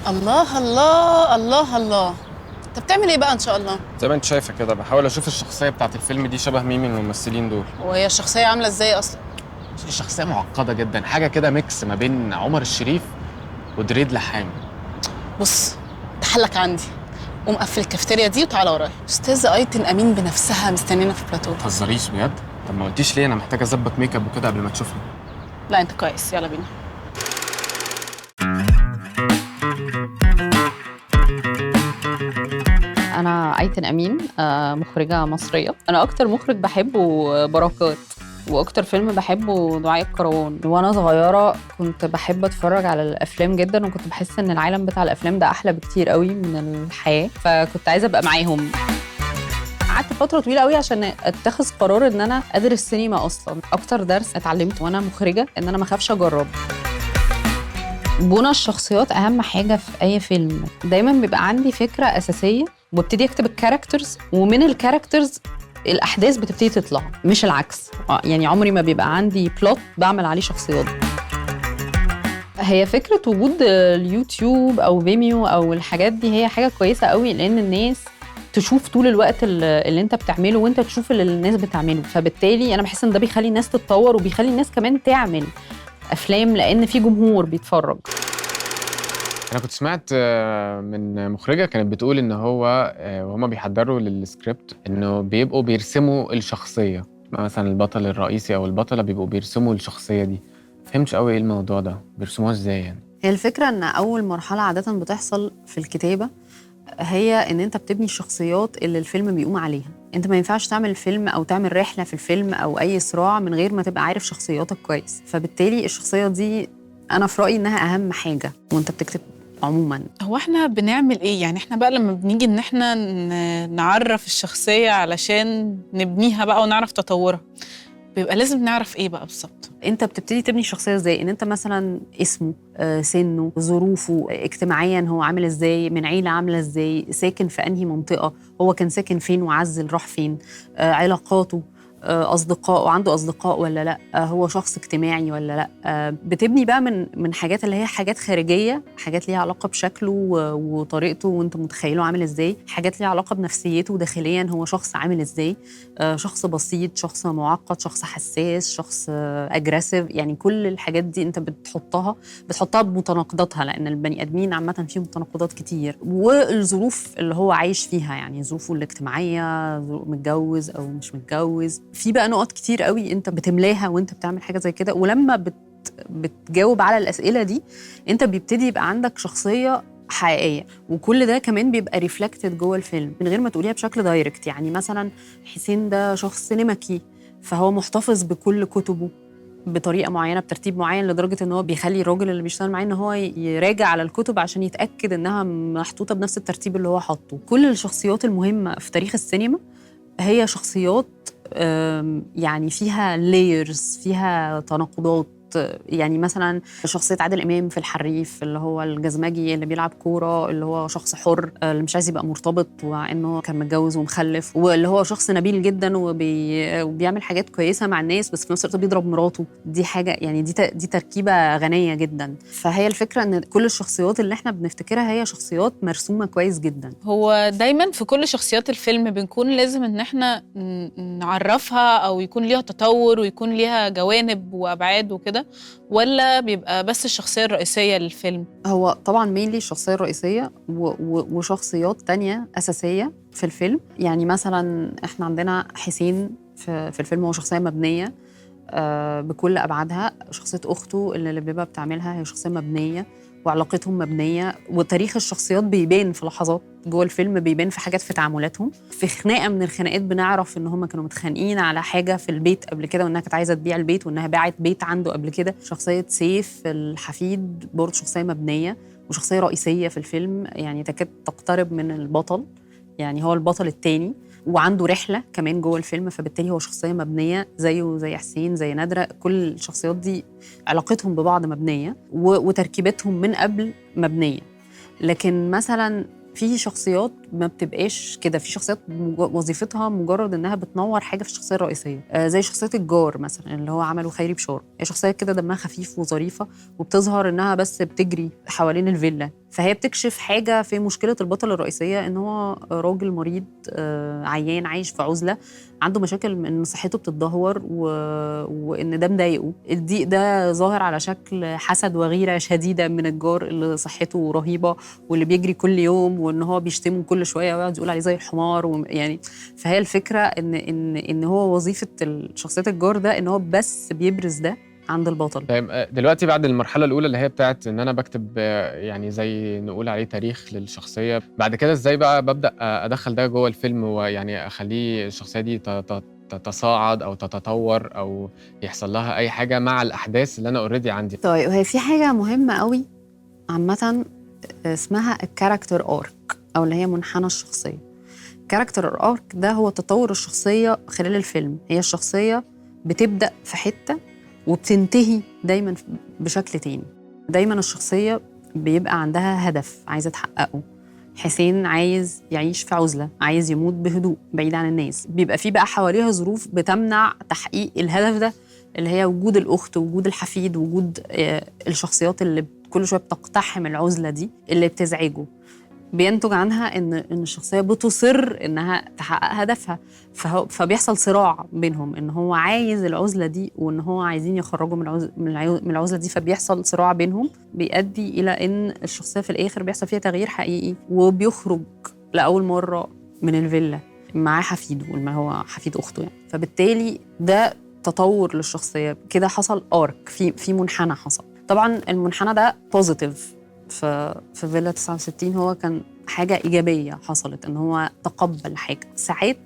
الله الله الله الله. انت بتعمل ايه بقى ان شاء الله؟ زي ما انت شايفه كده بحاول اشوف الشخصيه بتاعت الفيلم دي شبه مين من الممثلين دول. وهي الشخصيه عامله ازاي اصلا؟ الشخصيه معقده جدا، حاجه كده ميكس ما بين عمر الشريف ودريد لحام. بص، تحلك عندي. قوم قفل الكافتيريا دي وتعالى ورايا. استاذه ايتن امين بنفسها مستنينا في البلاتو. ما تهزريش بجد؟ طب ما قلتيش ليه؟ انا محتاج اظبط ميك اب وكده قبل ما تشوفني. لا انت كويس، يلا بينا. أنا أيتن أمين، مخرجة مصرية. أنا أكتر مخرج بحبه بركات، وأكتر فيلم بحبه دعاء الكروان. وأنا صغيرة كنت بحب أتفرج على الأفلام جدا، وكنت بحس إن العالم بتاع الأفلام ده أحلى بكتير قوي من الحياة، فكنت عايزة أبقى معاهم. قعدت فترة طويلة قوي عشان اتخذ قرار إن أنا أدرس سينما أصلا. أكتر درس اتعلمته وأنا مخرجة إن أنا ما أخافش أجرب. بنى الشخصيات أهم حاجة في أي فيلم. دايما بيبقى عندي فكرة أساسية وابتدي أكتب الكاركترز، ومن الكاركترز الأحداث بتبتدي تطلع، مش العكس. يعني عمري ما بيبقى عندي بلوت بعمل عليه شخصيات. هي فكرة وجود اليوتيوب أو فيميو أو الحاجات دي هي حاجة كويسة قوي، لأن الناس تشوف طول الوقت اللي انت بتعمله، وانت تشوف اللي الناس بتعمله. فبالتالي أنا بحس إن ده بيخلي الناس تتطور، وبيخلي الناس كمان تعمل أفلام، لأن في جمهور بيتفرج. انا كنت سمعت من مخرجه كانت بتقول ان هو وهما بيحضروا للسكريبت انه بيبقوا بيرسموا الشخصيه، مثلا البطل الرئيسي او البطله بيبقوا بيرسموا الشخصيه دي. فهمتش قوي ايه الموضوع ده، بيرسموها ازاي يعني؟ هي الفكرة إن أول مرحلة عادة بتحصل في الكتابة هي إن أنت بتبني الشخصيات اللي الفيلم بيقوم عليها. أنت ما ينفعش تعمل فيلم أو تعمل رحلة في الفيلم أو أي صراع من غير ما تبقى عارف شخصياتك كويس. فبالتالي الشخصية دي أنا في رأيي إنها أهم حاجة وأنت بتكتب عموماً. هو احنا بنعمل ايه؟ يعني احنا بقى لما بنيجي ان احنا نعرف الشخصيه علشان نبنيها بقى ونعرف تطورها، بيبقى لازم نعرف ايه بقى بالظبط؟ انت بتبتدي تبني الشخصيه ازاي؟ ان انت مثلا اسمه، سنه، ظروفه اجتماعيا، هو عامل ازاي، من عيله عامله ازاي، ساكن في انهي منطقه، هو كان ساكن فين وعزل راح فين، علاقاته، اصدقائه، عنده اصدقاء ولا لا، هو شخص اجتماعي ولا لا. بتبني بقى من حاجات اللي هي حاجات خارجيه، حاجات ليها علاقه بشكله وطريقته وانت متخيله عامل ازاي، حاجات ليها علاقه بنفسيته داخليا، هو شخص عامل ازاي، شخص بسيط، شخص معقد، شخص حساس، شخص اجريسيف. يعني كل الحاجات دي انت بتحطها بمتناقضاتها، لان البني ادمين عامه فيهم تناقضات كتير، والظروف اللي هو عايش فيها، يعني ظروفه الاجتماعيه، متجوز او مش متجوز. في بقى نقط كتير قوي انت بتملاها وانت بتعمل حاجه زي كده، ولما بتجاوب على الاسئله دي انت بيبتدي يبقى عندك شخصيه حقيقيه. وكل ده كمان بيبقى ريفلكتد جوه الفيلم من غير ما تقوليها بشكل دايركت. يعني مثلا حسين ده شخص نمكي، فهو محتفظ بكل كتبه بطريقه معينه، بترتيب معين، لدرجه ان هو بيخلي الراجل اللي بيشتغل معاه ان هو يراجع على الكتب عشان يتاكد انها محطوطه بنفس الترتيب اللي هو حاطه. كل الشخصيات المهمه في تاريخ السينما هي شخصيات يعني فيها layers، فيها تناقضات. يعني مثلا شخصية عادل إمام في الحريف، اللي هو الجزمجي اللي بيلعب كورة، اللي هو شخص حر، اللي مش عايز يبقى مرتبط ومع إنه كان متجوز ومخلف، واللي هو شخص نبيل جدا وبيعمل حاجات كويسة مع الناس، بس في نفس الوقت بيضرب مراته. دي حاجة يعني دي تركيبة غنية جدا. فهي الفكرة إن كل الشخصيات اللي إحنا بنفتكرها هي شخصيات مرسومة كويس جدا. هو دايما في كل شخصيات الفيلم بنكون لازم ان احنا نعرفها او يكون ليها تطور ويكون ليها جوانب وابعاد وكده، ولا بيبقى بس الشخصية الرئيسية للفيلم؟ هو طبعا مينلي الشخصية الرئيسية وشخصيات تانية أساسية في الفيلم. يعني مثلا احنا عندنا حسين في الفيلم، هو شخصية مبنية بكل أبعادها. شخصية أخته اللي بيبقى بتعملها هي شخصية مبنية، وعلاقتهم مبنية، وتاريخ الشخصيات بيبان في لحظات جوه الفيلم، بيبان في حاجات في تعاملاتهم. في خناقة من الخناقات بنعرف إن هم كانوا متخانقين على حاجة في البيت قبل كده، وإنها كانت عايزة تبيع البيت، وإنها باعت بيت عنده قبل كده. شخصية سيف الحفيد برضه شخصية مبنية وشخصية رئيسية في الفيلم، يعني تكاد تقترب من البطل، يعني هو البطل التاني، وعنده رحلة كمان جوه الفيلم، فبالتالي هو شخصية مبنية زيه زي حسين زي نادرة. كل الشخصيات دي علاقتهم ببعض مبنية وتركيبتهم من قبل مبنية. لكن مثلا في شخصيات ما بتبقاش كده، في شخصيات وظيفتها مجرد انها بتنور حاجه في الشخصيه الرئيسيه، زي شخصيه الجار مثلا اللي هو عمله خيري بشار. هي شخصيه كده دمها خفيف وظريفه، وبتظهر انها بس بتجري حوالين الفيلا فهي بتكشف حاجه في مشكله البطل الرئيسيه، ان هو راجل مريض عيان عايش في عزله، عنده مشاكل من ان صحته بتتدهور وان ده مضايقه. الضيق ده ظاهر على شكل حسد وغيره شديده من الجار اللي صحته رهيبه واللي بيجري كل يوم، وان هو بيشتمه كل شويه ويقعد يقول عليه زي الحمار يعني. فهي الفكره ان هو وظيفه شخصيه الجار ده ان هو بس بيبرز ده عند البطل. طيب دلوقتي بعد المرحلة الأولى اللي هي بتاعت إن أنا بكتب يعني زي نقول عليه تاريخ للشخصية، بعد كده إزاي بقى ببدأ أدخل ده جوه الفيلم ويعني أخليه الشخصية دي تتصاعد أو تتطور أو يحصل لها أي حاجة مع الأحداث اللي أنا أوريدي عندي؟ طيب هي في حاجة مهمة قوي عامة اسمها الكاركتر آرك، أو اللي هي منحنى الشخصية. الكاركتر آرك ده هو تطور الشخصية خلال الفيلم. هي الشخصية بتبدأ في حتة وبتنتهي دايما بشكل تاني. دايما الشخصية بيبقى عندها هدف عايزة تحققه. حسين عايز يعيش في عزلة، عايز يموت بهدوء بعيد عن الناس. بيبقى في بقى حواليها ظروف بتمنع تحقيق الهدف ده، اللي هي وجود الأخت، وجود الحفيد، وجود الشخصيات اللي كل شوية بتقتحم العزلة دي اللي بتزعجه. بينتج عنها ان الشخصيه بتصر انها تحقق هدفها، فبيحصل صراع بينهم، ان هو عايز العزله دي وان هو عايزين يخرجوا من العزله دي. فبيحصل صراع بينهم بيؤدي الى ان الشخصيه في الاخر بيحصل فيها تغيير حقيقي، وبيخرج لاول مره من الفيلا معاه حفيده اللي هو حفيد اخته يعني. فبالتالي ده تطور للشخصيه كده، حصل ارك في منحنى حصل. طبعا المنحنى ده بوزيتيف في فيلا 69، هو كان حاجة إيجابية حصلت، إن هو تقبل حاجة. ساعات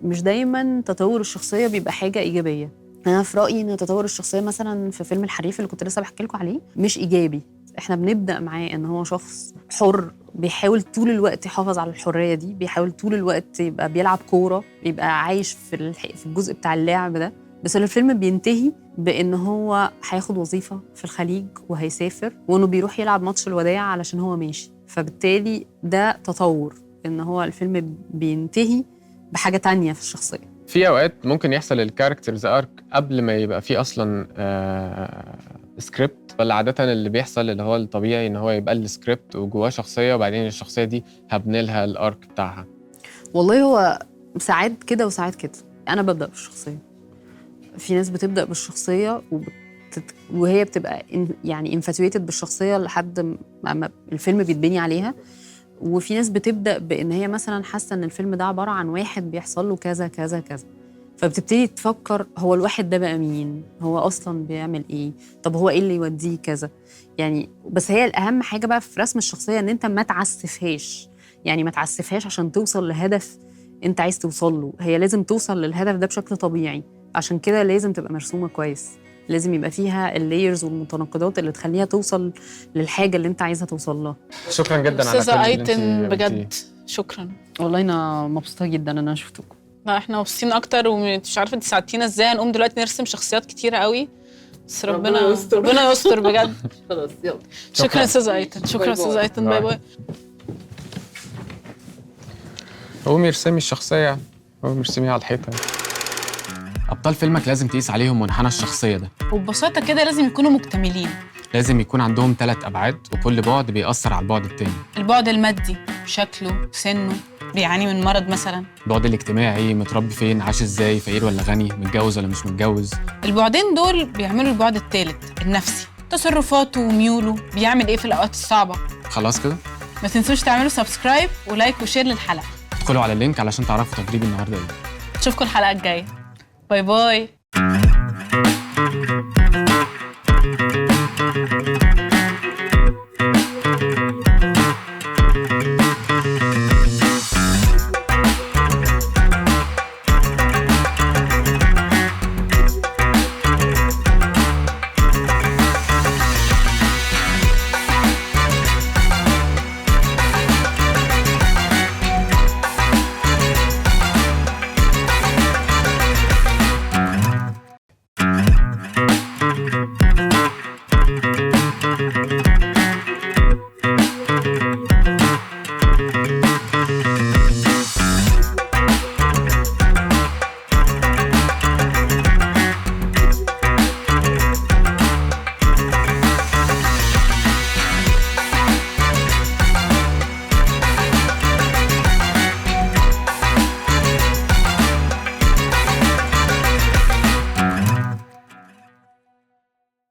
مش دايماً تطور الشخصية بيبقى حاجة إيجابية. أنا في رأيي إن تطور الشخصية مثلاً في فيلم الحريف اللي كنت لسه بحكي لكم عليه مش إيجابي. إحنا بنبدأ معاه إن هو شخص حر، بيحاول طول الوقت يحافظ على الحرية دي، بيحاول طول الوقت يبقى بيلعب كورة، يبقى عايش في الجزء بتاع اللعب ده. بس الفيلم بينتهي بإن هو هياخد وظيفة في الخليج وهيسافر، وإنه بيروح يلعب ماتش الوداع علشان هو ماشي. فبالتالي ده تطور، إن هو الفيلم بينتهي بحاجة تانية في الشخصية. في أوقات ممكن يحصل الكاركترز آرك قبل ما يبقى فيه أصلاً سكريبت، ولا عادة اللي بيحصل اللي هو الطبيعي إن هو يبقى السكريبت وجواه شخصية وبعدين الشخصية دي هبني لها الآرك بتاعها؟ والله هو ساعات كده وساعات كده. أنا ببدأ بالشخصية، في ناس بتبدأ بالشخصية وهي بتبقى يعني انفاتويتد بالشخصية لحد ما الفيلم بيتبني عليها. وفي ناس بتبدأ بإن هي مثلا حاسة إن الفيلم ده عبارة عن واحد بيحصل له كذا كذا كذا، فبتبتدي تفكر هو الواحد ده بقى مين، هو أصلا بيعمل إيه، طب هو إيه اللي يوديه كذا يعني. بس هي الأهم حاجة بقى في رسم الشخصية إن أنت ما تعسفهاش، يعني ما تعسفهاش عشان توصل لهدف أنت عايز توصل له. هي لازم توصل للهدف ده بشكل طبيعي، عشان كده لازم تبقى مرسومة كويس، لازم يبقى فيها اللايرز والمتناقضات اللي تخليها توصل للحاجة اللي انت عايزها توصل لها. شكرا جدا على كل أستاذة اللي انت أيتن قلتيه. بجد شكرا. والله أنا مبسوطة جدا إن أنا شفتكم. لا احنا مبسوطين أكتر، ومش عارفة انت ساعدتينا ازاي. هنقوم دلوقتي نرسم شخصيات كتيرة قوي، بس ربنا يستر بجد. خلاص يلا. شكرا أستاذة أيتن. شكرا أستاذة أيتن. باي باي. قومي ارسمي الشخصية، قومي ارسميها على الحيطة. أبطال فيلمك لازم تقيس عليهم منحنى الشخصية ده، وببساطة كده لازم يكونوا مكتملين. لازم يكون عندهم 3 أبعاد وكل بعد بيأثر على البعد التاني. البعد المادي، شكله، سنه، بيعاني من مرض مثلا. البعد الاجتماعي، متربي فين، عاش ازاي، فقير ولا غني، متجوز ولا مش متجوز. البعدين دول بيعملوا البعد الثالث النفسي، تصرفاته وميوله، بيعمل ايه في الأوقات الصعبة. خلاص كده؟ ما تنسوش تعملوا سبسكرايب ولايك وشير للحلقة. ادخلوا على اللينك علشان تعرفوا تدريب النهارده ايه. اشوفكم الحلقة الجاية. باي باي.